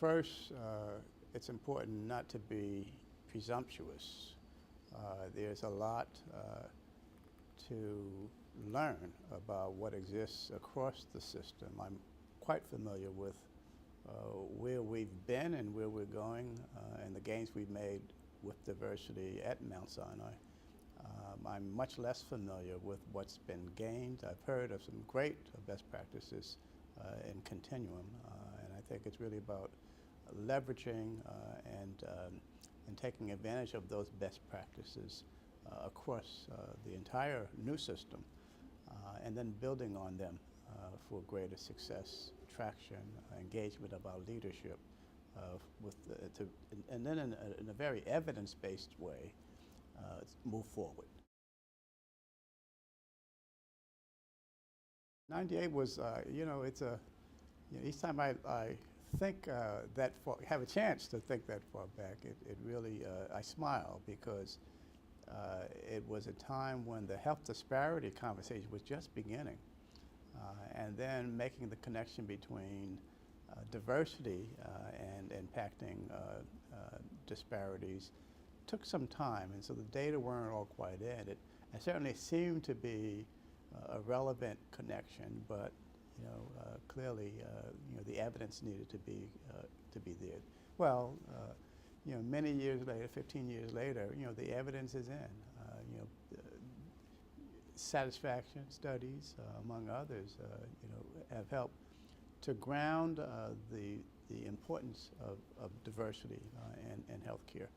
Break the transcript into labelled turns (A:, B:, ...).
A: first, it's important not to be presumptuous. There's a lot to learn about what exists across the system. I'm quite familiar with where we've been and where we're going and the gains we've made with diversity at Mount Sinai. I'm much less familiar with what's been gained. I've heard of some great best practices in Continuum, and I think it's really about leveraging and taking advantage of those best practices across the entire new system, and then building on them for greater success, traction, engagement of our leadership, and then in a very evidence-based way, move forward. 98 was, it's each time I think that far, have a chance to think that far back, it really, I smile because it was a time when the health disparity conversation was just beginning. And then making the connection between diversity and impacting disparities took some time, and so the data weren't all quite in. It certainly seemed to be a relevant connection, but clearly, the evidence needed to be there. Well, many years later, 15 years later, the evidence is in. Satisfaction studies, among others, have helped to ground the importance of diversity in healthcare.